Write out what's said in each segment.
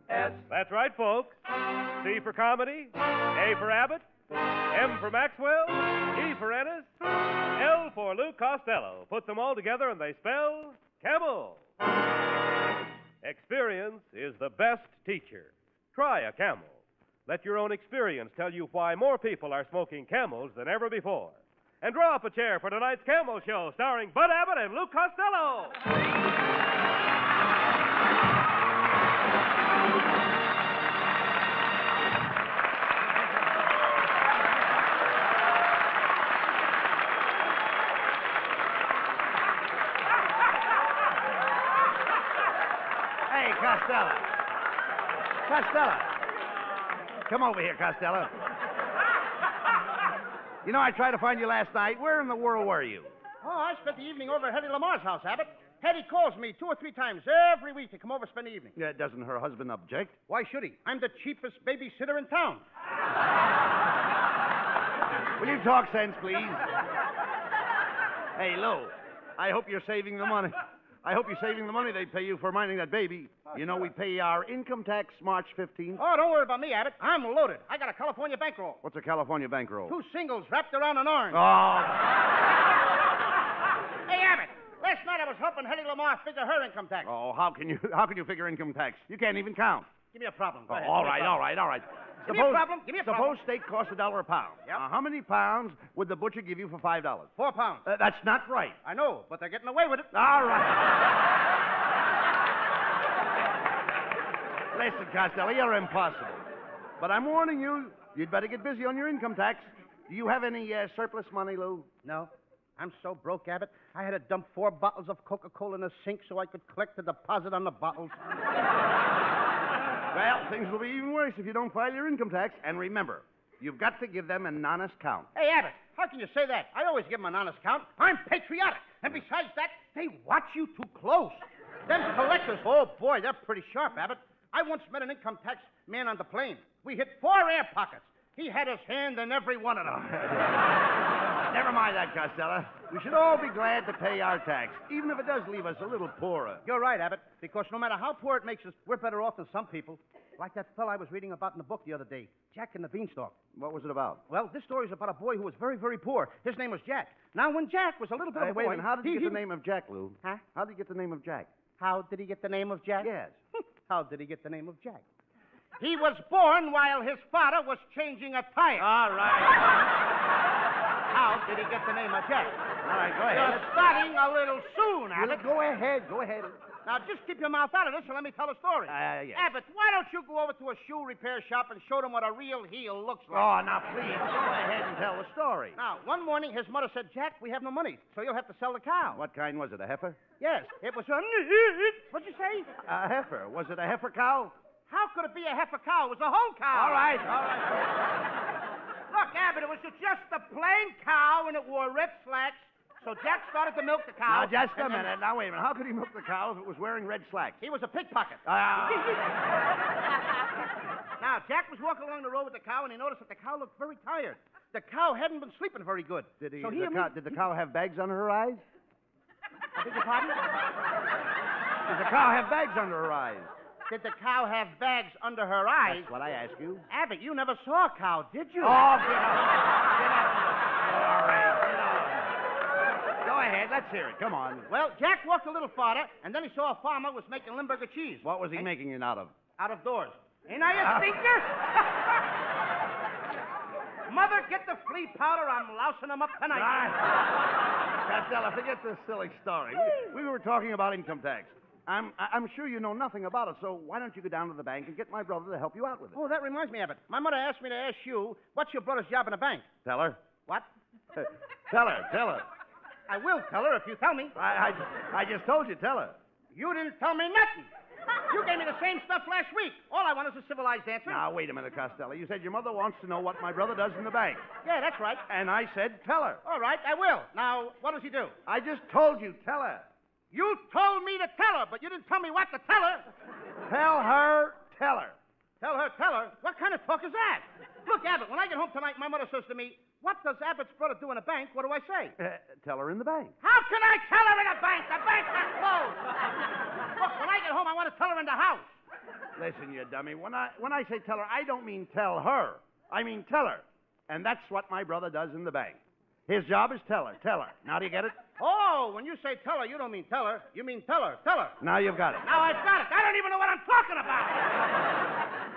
That's right, folks. C for comedy, A for Abbott, M for Maxwell, E for Ennis, L for Lou Costello. Put them all together and they spell Camel. Experience is the best teacher. Try a Camel. Let your own experience tell you why more people are smoking Camels than ever before. And draw up a chair for tonight's Camel Show, starring Bud Abbott and Lou Costello. Hey, Costello. Costello. Come over here, Costello. You know, I tried to find you last night. Where in the world were you? Oh, I spent the evening over at Hetty Lamar's house, Abbott. Hetty calls me 2 or 3 times every week to come over and spend the evening. Yeah, doesn't her husband object? Why should he? I'm the cheapest babysitter in town. Will you talk sense, please? Hey, Lou, I hope you're saving the money. I hope you're saving the money they pay you for minding that baby. You know, we pay our income tax March 15th. Oh, don't worry about me, Abbott. I'm loaded. I got a California bankroll. What's a California bankroll? 2 singles wrapped around an orange. Oh. Hey, Abbott, last night I was helping Hetty Lamar figure her income tax. Oh, how can you figure income tax? You can't even count. Give me a problem. Go ahead. All right. Give me a problem. Suppose steak costs $1 a pound. Yep. How many pounds would the butcher give you for $5? 4 pounds. That's not right. I know, but they're getting away with it. All right. Listen, Costello, you're impossible. But I'm warning you, you'd better get busy on your income tax. Do you have any surplus money, Lou? No. I'm so broke, Abbott, I had to dump 4 bottles of Coca-Cola in the sink so I could collect the deposit on the bottles. Well, things will be even worse if you don't file your income tax. And remember, you've got to give them an honest count. Hey, Abbott, how can you say that? I always give them an honest count. I'm patriotic. And besides that, they watch you too close. Them collectors, oh, boy, they're pretty sharp, Abbott. I once met an income tax man on the plane. We hit 4 air pockets. He had his hand in every one of them. Never mind that, Costello. We should all be glad to pay our tax, even if it does leave us a little poorer. You're right, Abbott, because no matter how poor it makes us, we're better off than some people. Like that fellow I was reading about in the book the other day, Jack and the Beanstalk. What was it about? Well, this story is about a boy who was very, very poor. His name was Jack. Now, when Jack was a little bit of a boy... Wait a minute, how did he get the name of Jack, Lou? Huh? How did he get the name of Jack? How did he get the name of Jack? Yes. How did he get the name of Jack? He was born while his father was changing a tire. All right. How did he get the name of Jack? All right, go ahead. You're starting a little soon, Abbott. Go ahead. Now, just keep your mouth out of this and let me tell a story. Yes. Abbott, why don't you go over to a shoe repair shop and show them what a real heel looks like? Oh, now, please, go ahead and tell the story. Now, one morning, his mother said, Jack, we have no money, so you'll have to sell the cow. What kind was it, a heifer? Yes, it was a... What'd you say? A heifer. Was it a heifer cow? How could it be a heifer cow? It was a whole cow. All right. Look, Abbott, it was just a plain cow, and it wore red slacks. So Jack started to milk the cow. Now, just a minute. Now, wait a minute. How could he milk the cow if it was wearing red slacks? He was a pickpocket. Now, Jack was walking along the road with the cow, and he noticed that the cow looked very tired. The cow hadn't been sleeping very good. Did the cow have bags under her eyes? I beg your pardon? Did the cow have bags under her eyes? Did the cow have bags under her eyes? That's what I asked you. Abbott, you never saw a cow, did you? Oh, get up. All right, get up. Go ahead, let's hear it. Come on. Well, Jack walked a little farther, and then he saw a farmer was making Limburger cheese. What was he making it out of? Out of doors. Ain't I a stinker? Mother, get the flea powder. I'm lousing them up tonight. Costello, forget this silly story. We were talking about income tax. I'm sure you know nothing about it, so why don't you go down to the bank and get my brother to help you out with it? Oh, that reminds me, Abbott. My mother asked me to ask you, what's your brother's job in the bank? Tell her. What? Tell her. I will tell her if you tell me. I just told you, tell her. You didn't tell me nothing. You gave me the same stuff last week. All I want is a civilized answer. Now, wait a minute, Costello. You said your mother wants to know what my brother does in the bank. Yeah, that's right. And I said, tell her. All right, I will. Now, what does he do? I just told you, tell her. You told me to tell her, but you didn't tell me what to tell her. Tell her. Tell her. What kind of talk is that? Look, Abbott, when I get home tonight, my mother says to me, what does Abbott's brother do in a bank? What do I say? Tell her in the bank. How can I tell her in a bank? The banks are closed. Look, when I get home, I want to tell her in the house. Listen, you dummy. When I say tell her, I don't mean tell her. I mean tell her. And that's what my brother does in the bank. His job is tell her. Now do you get it? Oh, when you say tell her, you don't mean tell her. You mean tell her. Now you've got it. Now I've got it. I don't even know what I'm talking about.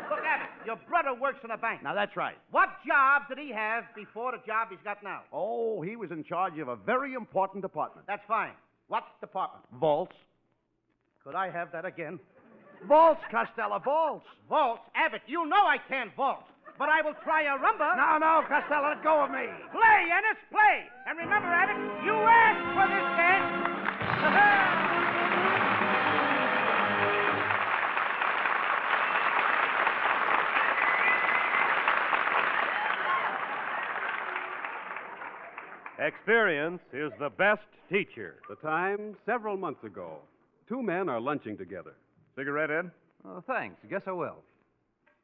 Look, Abbott, your brother works in a bank. Now that's right. What job did he have before the job he's got now? Oh, he was in charge of a very important department. That's fine. What department? Vaults. Could I have that again? Vaults, Costello, vaults. Vaults? Abbott, you know I can't vault. But I will try a rumba. No, Costello, let go of me. Play, Ennis, play. And remember, Abbott, you asked for this dance. Experience is the best teacher. The time, several months ago. Two men are lunching together. Cigarette, Ed? Oh, thanks. Guess I will.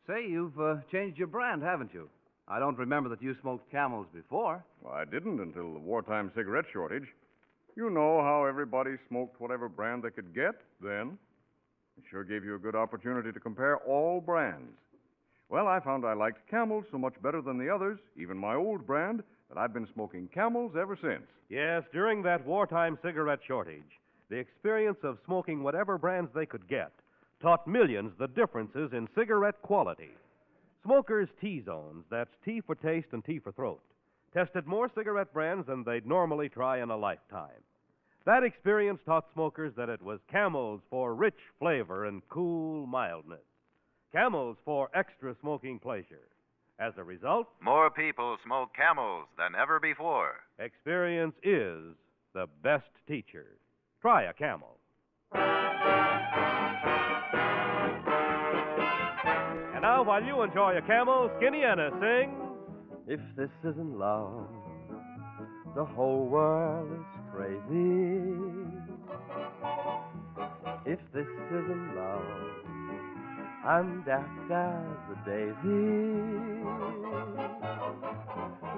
Say, you've changed your brand, haven't you? I don't remember that you smoked Camels before. Well, I didn't until the wartime cigarette shortage. You know how everybody smoked whatever brand they could get then. It sure gave you a good opportunity to compare all brands. Well, I found I liked Camels so much better than the others, even my old brand, that I've been smoking Camels ever since. Yes, during that wartime cigarette shortage, the experience of smoking whatever brands they could get taught millions the differences in cigarette quality. Smokers' T-Zones, that's T for taste and T for throat, tested more cigarette brands than they'd normally try in a lifetime. That experience taught smokers that it was Camels for rich flavor and cool mildness, Camels for extra smoking pleasure. As a result, more people smoke Camels than ever before. Experience is the best teacher. Try a Camel. And now, while you enjoy a Camel, Skinny Anna sings... If this isn't love, the whole world is crazy. If this isn't love, I'm daft as a daisy.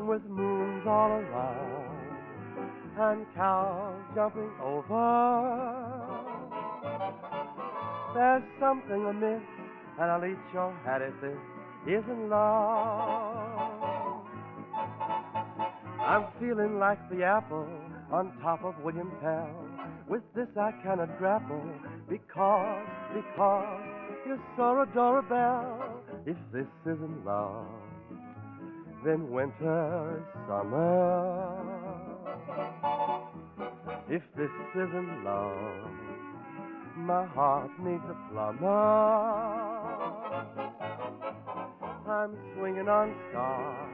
With moons all around and cows jumping over, there's something amiss, and I'll eat your hat if this isn't love. I'm feeling like the apple on top of William Tell. With this I cannot grapple because you're so adorable. If this isn't love, then winter is summer. If this isn't love, my heart needs a plumber. I'm swinging on stars,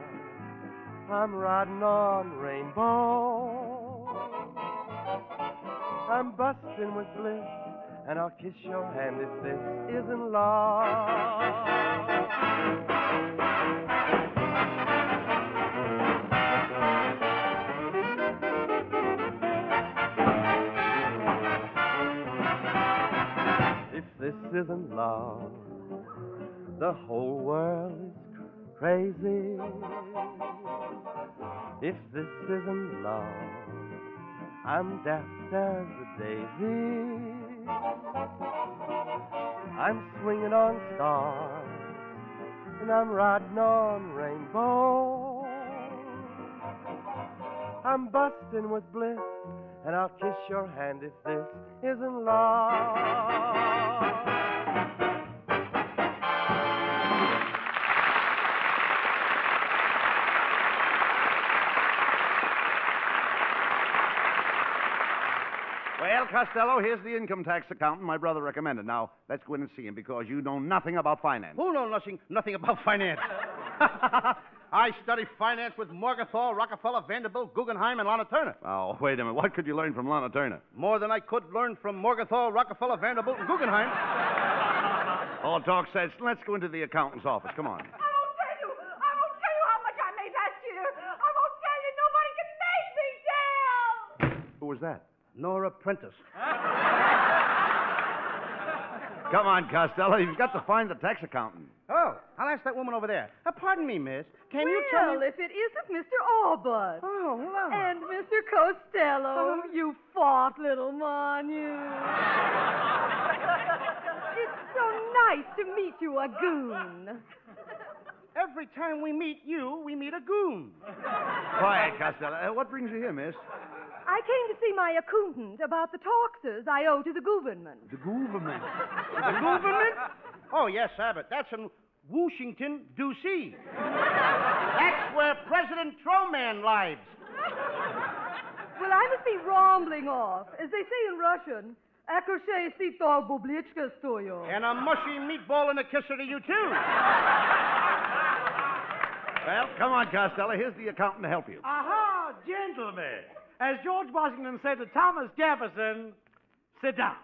I'm riding on rainbows, I'm busting with bliss, and I'll kiss your hand if this isn't love. If this isn't love, the whole world is crazy. If this isn't love, I'm daft as a daisy. I'm swinging on stars, and I'm riding on rainbows. I'm busting with bliss, and I'll kiss your hand if this isn't love. Well, Costello, here's the income tax accountant my brother recommended. Now, let's go in and see him because you know nothing about finance. Who knows nothing about finance? I studied finance with Morgenthau, Rockefeller, Vanderbilt, Guggenheim, and Lana Turner. Oh, wait a minute. What could you learn from Lana Turner? More than I could learn from Morgenthau, Rockefeller, Vanderbilt, and Guggenheim. All talk sense. Let's go into the accountant's office. Come on. I won't tell you how much I made last year. I won't tell you. Nobody can make me tell. Who was that? Nora Prentice. Come on, Costello. You've got to find the tax accountant. Oh, I'll ask that woman over there. Pardon me, miss. Can you tell me... Well, if it isn't Mr. Abbott. Oh, hello. And Mr. Costello, you fat little man, you. It's so So nice to meet you, a goon. Every time we meet you, we meet a goon. Quiet, Costello. What brings you here, miss? I came to see my accountant about the taxes I owe to the government. The government. The government? Oh, yes, Abbott. That's in Washington, D.C. That's where President Truman lives. Well, I must be rambling off. As they say in Russian, Akoshe sito bublichka stoyo. And a mushy meatball and a kisser to you, too. Well, come on, Costello. Here's the accountant to help you. Aha, gentlemen. As George Washington said to Thomas Jefferson, sit down.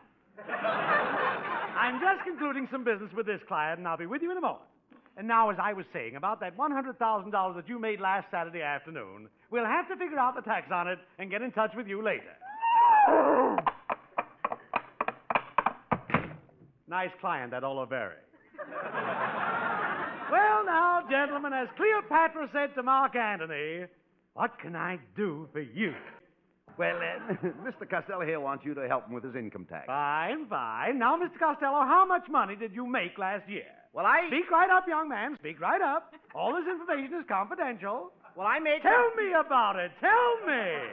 I'm just concluding some business with this client, and I'll be with you in a moment. And now, as I was saying, about that $100,000 that you made last Saturday afternoon, we'll have to figure out the tax on it and get in touch with you later. Nice client, that Oliveri. Well, now, gentlemen, as Cleopatra said to Mark Antony, what can I do for you? Well, Mr. Costello here wants you to help him with his income tax. Fine, fine. Now, Mr. Costello, how much money did you make last year? Well, I... Speak right up, young man. Speak right up. All this information is confidential. Well, I made... Tell me about it. Tell me.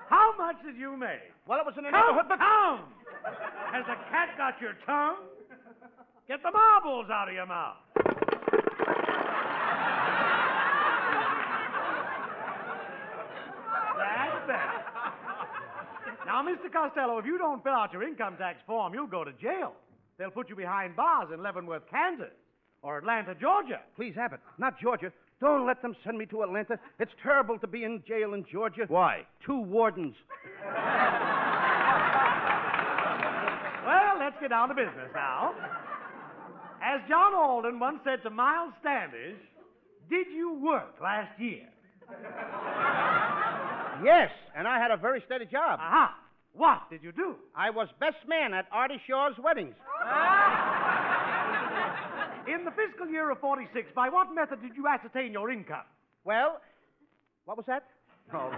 How much did you make? Well, it was in the Come, neighborhood, but... come. Has the cat got your tongue? Get the marbles out of your mouth. That's better. Now, Mr. Costello, if you don't fill out your income tax form, you'll go to jail. They'll put you behind bars in Leavenworth, Kansas, or Atlanta, Georgia. Please, Abbott, not Georgia. Don't let them send me to Atlanta. It's terrible to be in jail in Georgia. Why? 2 wardens. Well, let's get down to business now. As John Alden once said to Miles Standish, did you work last year? Yes, and I had a very steady job. Aha. What did you do? I was best man at Artie Shaw's weddings. In the fiscal year of 46, by what method did you ascertain your income? Well, what was that? Oh,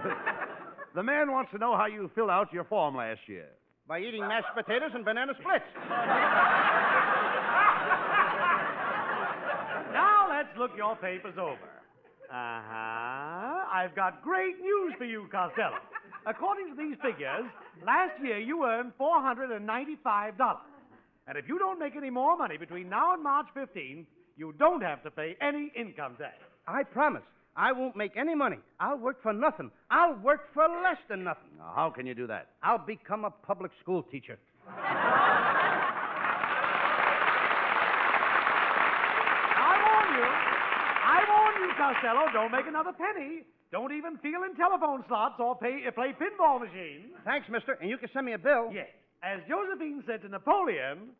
the man wants to know how you filled out your form last year. By eating mashed potatoes and banana splits. Now let's look your papers over. I've got great news for you, Costello. According to these figures, last year you earned $495. And if you don't make any more money between now and March 15th, you don't have to pay any income tax. I promise. I won't make any money. I'll work for nothing. I'll work for less than nothing. Now, how can you do that? I'll become a public school teacher. I warn you, Costello, don't make another penny. Don't even feel in telephone slots or play pinball machines. Thanks, mister. And you can send me a bill. Yes. As Josephine said to Napoleon,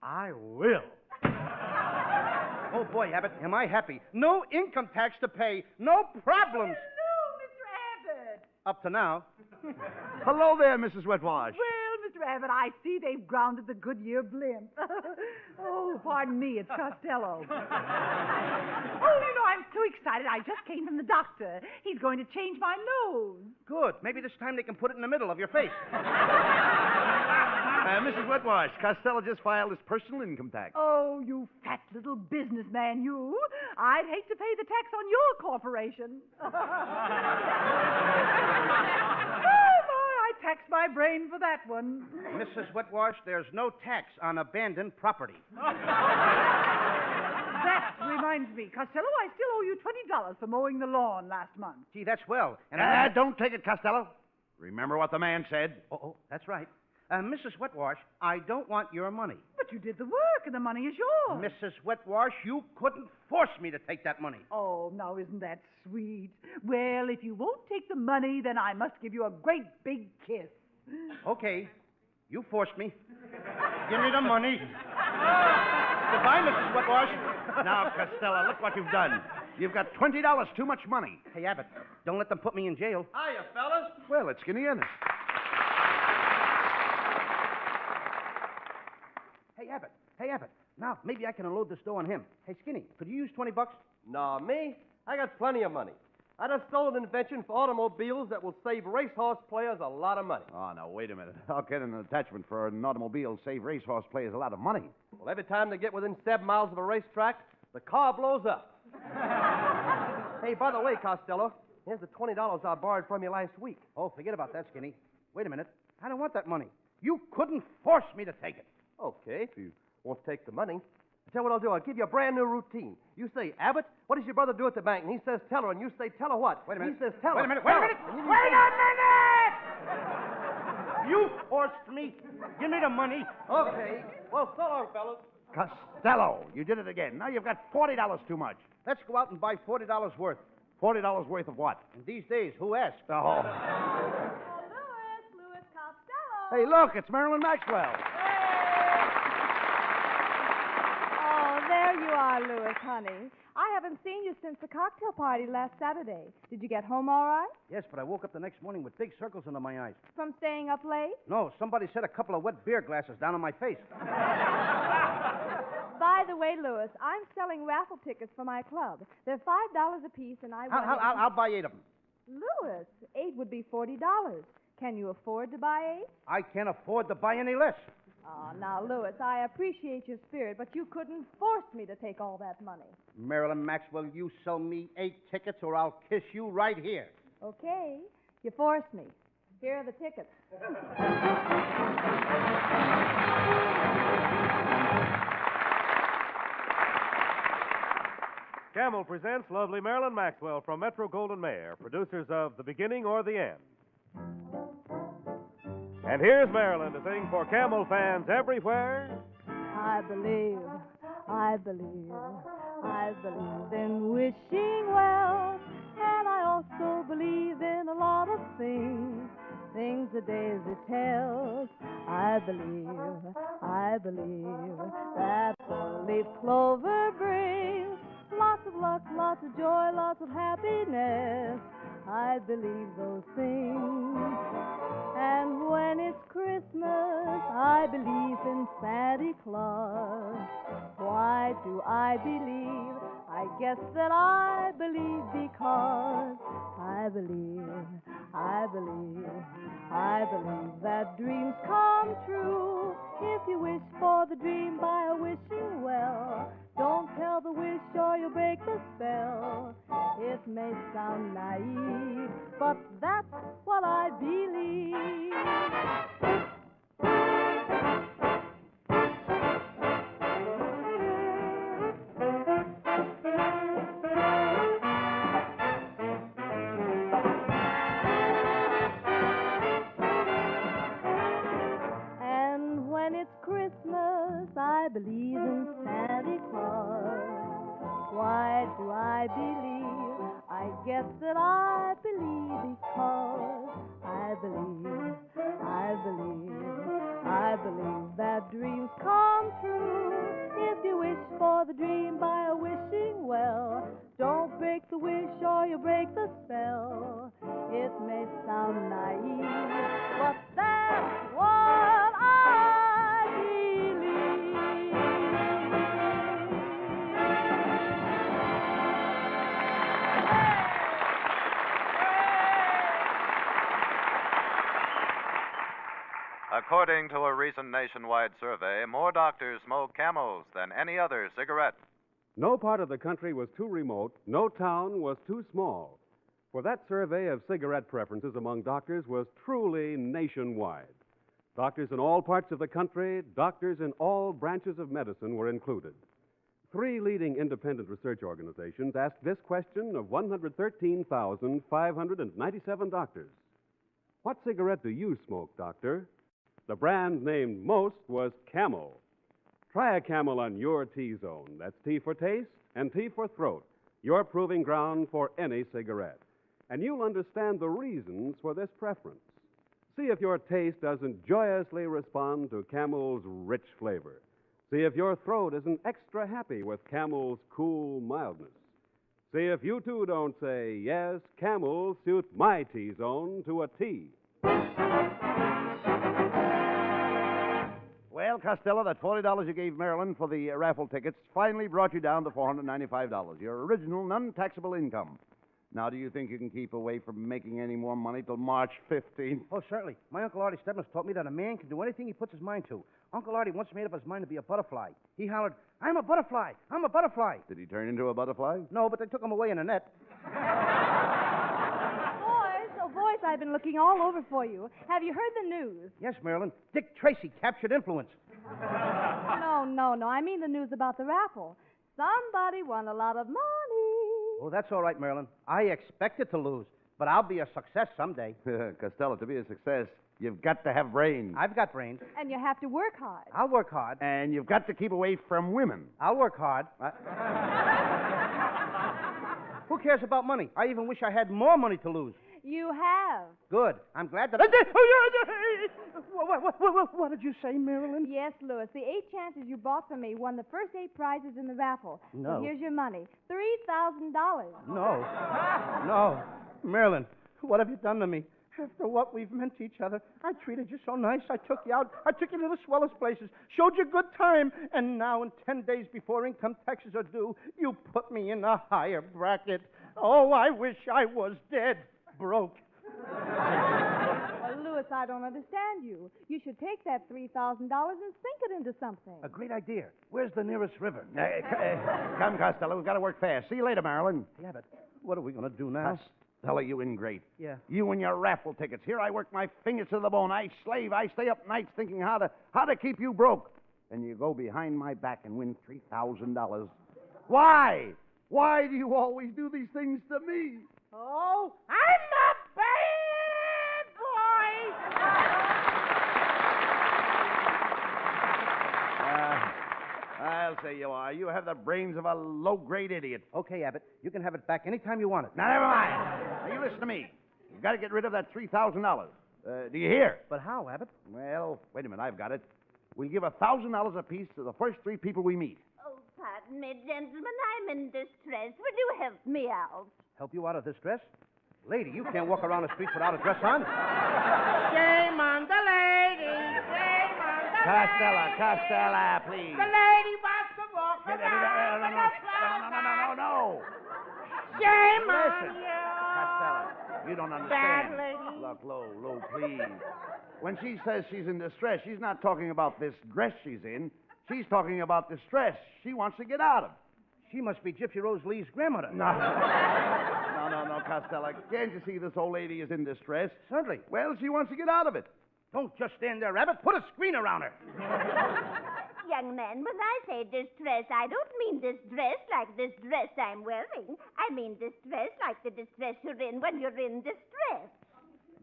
I will. Oh, boy, Abbott, am I happy. No income tax to pay. No problems. Hello, Mr. Abbott. Up to now. Hello there, Mrs. Wetwash. Well, Mr. Abbott, I see they've grounded the Goodyear blimp. Oh, pardon me, it's Costello. I'm so excited. I just came from the doctor. He's going to change my nose. Good. Maybe this time they can put it in the middle of your face. Mrs. Wetwash, Costello just filed his personal income tax. Oh, you fat little businessman, you. I'd hate to pay the tax on your corporation. Oh, my, I taxed my brain for that one. Mrs. Wetwash, there's no tax on abandoned property. That reminds me, Costello, I still owe you $20 for mowing the lawn last month. Gee, that's well. And don't take it, Costello. Remember what the man said. Oh, that's right. Mrs. Wetwash, I don't want your money. But you did the work, and the money is yours. Mrs. Wetwash, you couldn't force me to take that money. Oh, now isn't that sweet? Well, if you won't take the money, then I must give you a great big kiss. Okay. You forced me. Give me the money. Goodbye, Mrs. Wetwash. Now, Costello, look what you've done. You've got $20 too much money. Hey, Abbott, don't let them put me in jail. Hiya, fellas. Well, it's Skinny Ennis. Hey, Abbott. Now, maybe I can unload this dough on him. Hey, Skinny, could you use $20? No, me? I got plenty of money. I just stole an invention for automobiles that will save racehorse players a lot of money. Oh, now, wait a minute. How can an attachment for an automobile save racehorse players a lot of money? Well, every time they get within 7 miles of a racetrack, the car blows up. Hey, by the way, Costello, here's the $20 I borrowed from you last week. Oh, forget about that, Skinny. Wait a minute. I don't want that money. You couldn't force me to take it. Okay, if you won't take the money. I tell you what I'll do. I'll give you a brand new routine. You say, Abbott, what does your brother do at the bank? And he says, tell her. And you say, tell her what? Wait a minute. He says, tell her. Wait a minute. Wait a minute. And you Wait say, a minute! You forced me. Give me the money. Okay. Well, so long, fellas. Costello, you did it again. Now you've got $40 too much. Let's go out and buy $40 worth. $40 worth of what? And these days, who asked? Oh. Louis Costello. Hey, look, it's Marilyn Maxwell. Oh, there you are, Louis, honey. I haven't seen you since the cocktail party last Saturday. Did you get home all right? Yes, but I woke up the next morning with big circles under my eyes. From staying up late? No, somebody set a couple of wet beer glasses down on my face. By the way, Louis, I'm selling raffle tickets for my club. They're $5 apiece, and I'll buy 8 of them. Louis, 8 would be $40. Can you afford to buy 8? I can't afford to buy any less. Oh, now, Louis, I appreciate your spirit, but you couldn't force me to take all that money. Marilyn Maxwell, you sell me 8 tickets or I'll kiss you right here. Okay, you forced me. Here are the tickets. Camel presents lovely Marilyn Maxwell from Metro-Goldwyn-Mayer, producers of The Beginning or the End. And here's Marilyn to sing for Camel fans everywhere. I believe in wishing well, and I also believe in a lot of things the daisy tells. I believe that the leaf clover brings lots of luck, lots of joy, lots of happiness. I believe those things. And when it's Christmas, I believe in Santa Claus. Why do I believe? I guess that I believe because I believe that dreams come true. If you wish for the dream by a wishing well, don't tell the wish or you'll break the spell. It may sound naive, but that's what I believe. And when it's Christmas, I believe in Santa Claus. Why do I believe? I guess that I believe because I believe that dreams come true. If you wish for the dream by a wishing well, don't break the wish or you'll break the spell. It may sound naive, but that's what I believe. According to a recent nationwide survey, more doctors smoke Camels than any other cigarette. No part of the country was too remote, no town was too small. For that survey of cigarette preferences among doctors was truly nationwide. Doctors in all parts of the country, doctors in all branches of medicine were included. 3 leading independent research organizations asked this question of 113,597 doctors. What cigarette do you smoke, doctor? The brand named most was Camel. Try a Camel on your T-zone. That's T for taste and T for throat, your proving ground for any cigarette. And you'll understand the reasons for this preference. See if your taste doesn't joyously respond to Camel's rich flavor. See if your throat isn't extra happy with Camel's cool mildness. See if you too don't say, yes, Camel suits my T-zone to a T. Well, Costello, that $40 you gave Marilyn for the raffle tickets finally brought you down to $495, your original non-taxable income. Now, do you think you can keep away from making any more money till March 15th? Oh, certainly. My Uncle Artie Stebbins taught me that a man can do anything he puts his mind to. Uncle Artie once made up his mind to be a butterfly. He hollered, "I'm a butterfly! I'm a butterfly!" Did he turn into a butterfly? No, but they took him away in a net. Boys, I've been looking all over for you. Have you heard the news? Yes, Marilyn. Dick Tracy captured influence. No. I mean the news about the raffle. Somebody won a lot of money. Oh, that's all right, Marilyn. I expected to lose, but I'll be a success someday. Costello, to be a success, you've got to have brains. I've got brains. And you have to work hard. I'll work hard. And you've got to keep away from women. I'll work hard. Who cares about money? I even wish I had more money to lose. You have. Good. I'm glad that I did. What did you say, Marilyn? Yes, Louis. The 8 chances you bought for me won the first 8 prizes in the raffle. No. So here's your money. $3,000. No. Marilyn, what have you done to me? After what we've meant to each other, I treated you so nice. I took you out. I took you to the swellest places, showed you a good time. And now, in 10 days before income taxes are due, you put me in a higher bracket. Oh, I wish I was dead. Broke. Well, Louis, I don't understand you. You should take that $3,000 and sink it into something. A great idea. Where's the nearest river? Come, Costello. We've got to work fast. See you later, Marilyn. Yeah, but what are we going to do now? Costello, you ingrate. Yeah. You and your raffle tickets. Here I work my fingers to the bone. I slave. I stay up nights thinking how to keep you broke. And you go behind my back and win $3,000. Why? Why do you always do these things to me? Oh, I'm a bad boy! I'll say you are. You have the brains of a low-grade idiot. Okay, Abbott. You can have it back anytime you want it. Now, never mind. Now, you listen to me. You've got to get rid of that $3,000. Do you hear? But how, Abbott? Well, wait a minute. I've got it. We'll give $1,000 apiece to the first 3 people we meet. Oh, pardon me, gentlemen. I'm in distress. Would you help me out? Help you out of this dress? Lady, you can't walk around the streets without a dress on. Shame on the lady. Shame on the Costello, please. The lady wants to walk around. No. Shame on Listen. you. Costello, you don't understand. Bad lady. Look, low, please. When she says she's in distress, she's not talking about this dress she's in. She's talking about the stress she wants to get out of. She must be Gypsy Rose Lee's grandmother. No, Costello. Can't you see this old lady is in distress? Certainly. Well, she wants to get out of it. Don't just stand there, Rabbit. Put a screen around her. Young man, when I say distress, I don't mean this dress like this dress I'm wearing. I mean distress like the distress you're in when you're in distress.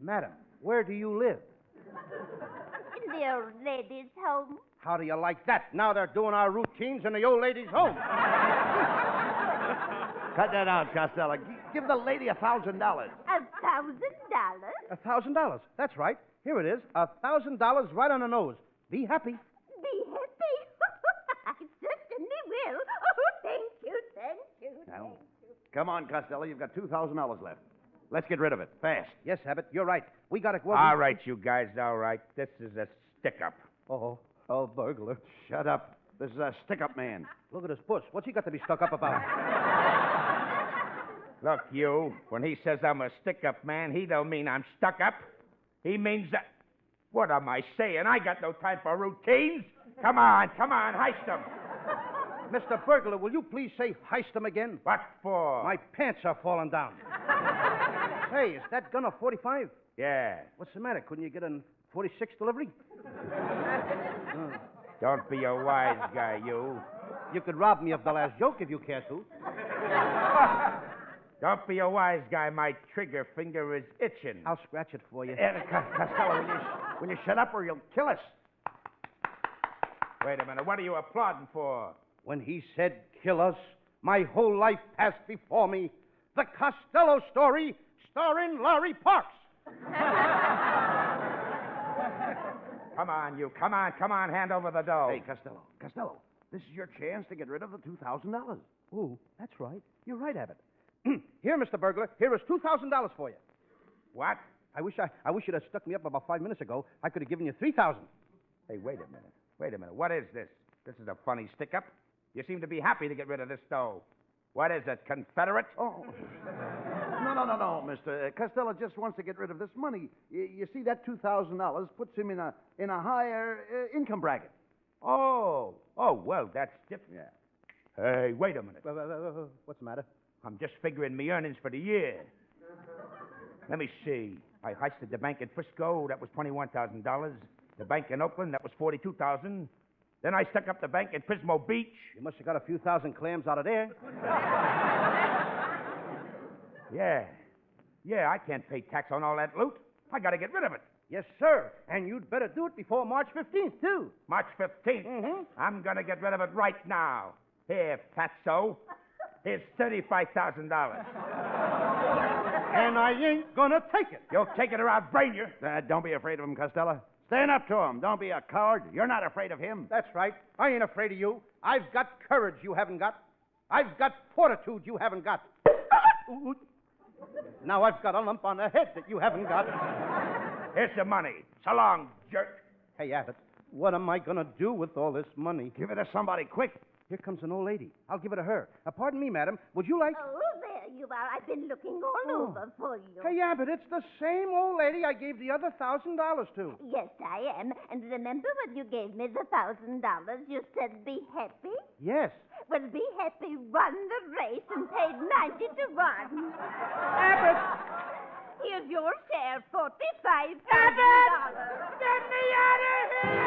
Madam, where do you live? In the old lady's home. How do you like that? Now they're doing our routines in the old lady's home. Cut that out, Costello. Give the lady $1,000. $1,000? $1,000. That's right. Here it is. $1,000 right on the nose. Be happy. Be happy? I certainly will. Oh, thank you. Now, come on, Costello. You've got $2,000 left. Let's get rid of it. Fast. Yes, Abbott, you're right. We got to go. All right, you guys, all right. This is a stick-up. Oh, burglar. Shut up. This is a stick-up man. Look at his puss. What's he got to be stuck up about? Look, you, when he says I'm a stick-up man, he don't mean I'm stuck up. He means that... What am I saying? I got no time for routines. Come on, heist him. Mr. Burglar, will you please say heist him again? What for? My pants are falling down. Hey, is that gun a 45? Yeah. What's the matter? Couldn't you get a 46 delivery? Don't be a wise guy, you. You could rob me of the last joke if you care to. Don't be a wise guy. My trigger finger is itching. I'll scratch it for you. Costello, will you shut up or you'll kill us? Wait a minute. What are you applauding for? When he said kill us, my whole life passed before me. The Costello story starring Larry Parks. Come on, you. Come on. Hand over the dough. Hey, Costello, this is your chance to get rid of the $2,000. Ooh, that's right. You're right, Abbott. Here, Mr. Burglar, here is $2,000 for you. What? I wish you'd have stuck me up about 5 minutes ago. I could have given you $3,000. Hey, wait a minute. What is this? This is a funny stick-up. You seem to be happy to get rid of this dough. What is it, Confederate? Oh. No, mister. Costello just wants to get rid of this money. You see, that $2,000 puts him in a higher income bracket. Oh, well, that's different. Yeah. Hey, wait a minute. What's the matter? I'm just figuring me earnings for the year. Let me see. I heisted the bank in Frisco. That was $21,000. The bank in Oakland. That was $42,000. Then I stuck up the bank in Pismo Beach. You must have got a few thousand clams out of there. Yeah, I can't pay tax on all that loot. I got to get rid of it. Yes, sir. And you'd better do it before March 15th, too. March 15th? Mm-hmm. I'm going to get rid of it right now. Here, Fatso. Here's $35,000. And I ain't gonna take it. You'll take it or I'll brain you. Don't be afraid of him, Costello. Stand up to him. Don't be a coward. You're not afraid of him. That's right. I ain't afraid of you. I've got courage you haven't got. I've got fortitude you haven't got. Now I've got a lump on the head that you haven't got. Here's the money. So long, jerk. Hey, Abbott, what am I gonna do with all this money? Give it to somebody, quick. Here comes an old lady. I'll give it to her. Pardon me, madam. Would you like... Oh, there you are. I've been looking all over for you. Hey, Abbott, it's the same old lady I gave the other $1,000 to. Yes, I am. And remember when you gave me the $1,000, you said be happy? Yes. Well, Be Happy won the race and paid 90 to 1. Abbott! Here's your share, $45,000. Abbott! Get me out of here!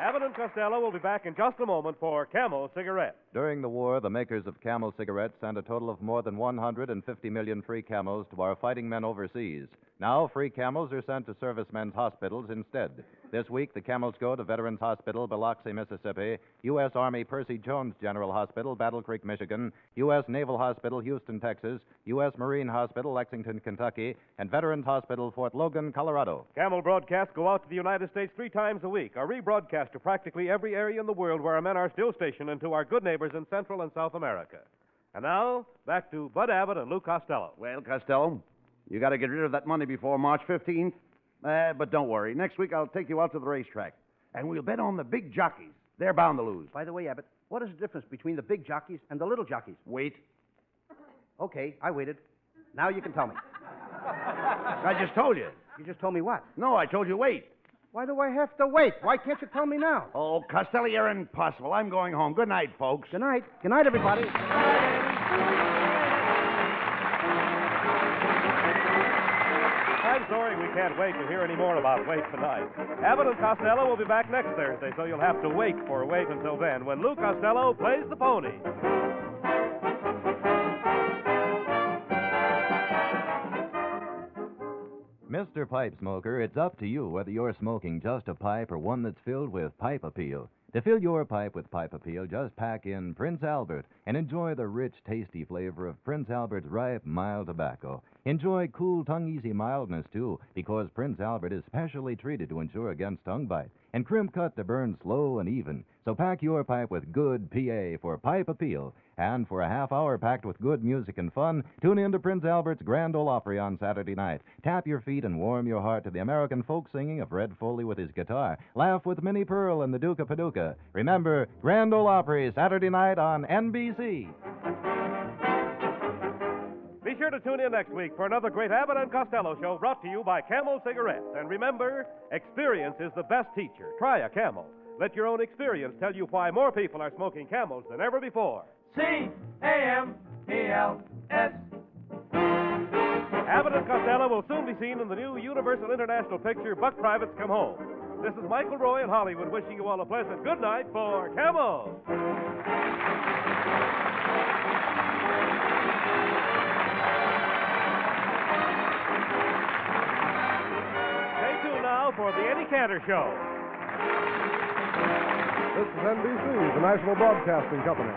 Abbott and Costello will be back in just a moment for Camel Cigarettes. During the war, the makers of Camel cigarettes sent a total of more than 150 million free Camels to our fighting men overseas. Now, free Camels are sent to servicemen's hospitals instead. This week, the Camels go to Veterans Hospital, Biloxi, Mississippi, U.S. Army Percy Jones General Hospital, Battle Creek, Michigan, U.S. Naval Hospital, Houston, Texas, U.S. Marine Hospital, Lexington, Kentucky, and Veterans Hospital, Fort Logan, Colorado. Camel broadcasts go out to the United States 3 times a week, are rebroadcast to practically every area in the world where our men are still stationed and to our good neighbors in Central and South America. And now, back to Bud Abbott and Lou Costello. Well, Costello, you got to get rid of that money before March 15th. But don't worry. Next week, I'll take you out to the racetrack. And we'll bet on the big jockeys. They're bound to lose. By the way, Abbott, what is the difference between the big jockeys and the little jockeys? Wait. Okay, I waited. Now you can tell me. I just told you. You just told me what? No, I told you wait. Why do I have to wait? Why can't you tell me now? Oh, Costello, you're impossible. I'm going home. Good night, folks. Good night. Good night, everybody. I'm sorry we can't wait to hear any more about Wait tonight. Abbott and Costello will be back next Thursday, so you'll have to wait until then when Lou Costello plays the pony. Mr. Pipe Smoker, it's up to you whether you're smoking just a pipe or one that's filled with pipe appeal. To fill your pipe with pipe appeal, just pack in Prince Albert and enjoy the rich, tasty flavor of Prince Albert's ripe, mild tobacco. Enjoy cool, tongue-easy mildness, too, because Prince Albert is specially treated to ensure against tongue bite and crimp cut to burn slow and even. So pack your pipe with good PA for pipe appeal. And for a half hour packed with good music and fun, tune in to Prince Albert's Grand Ole Opry on Saturday night. Tap your feet and warm your heart to the American folk singing of Red Foley with his guitar. Laugh with Minnie Pearl and the Duke of Paducah. Remember, Grand Ole Opry, Saturday night on NBC. Be sure to tune in next week for another great Abbott and Costello show brought to you by Camel Cigarettes. And remember, experience is the best teacher. Try a Camel. Let your own experience tell you why more people are smoking Camels than ever before. C-A-M-E-L-S. Abbott and Costello will soon be seen in the new Universal International picture, Buck Privates Come Home. This is Michael Roy in Hollywood wishing you all a pleasant good night for Camel. Stay tuned now for the Eddie Cantor Show. This is NBC, the National Broadcasting Company.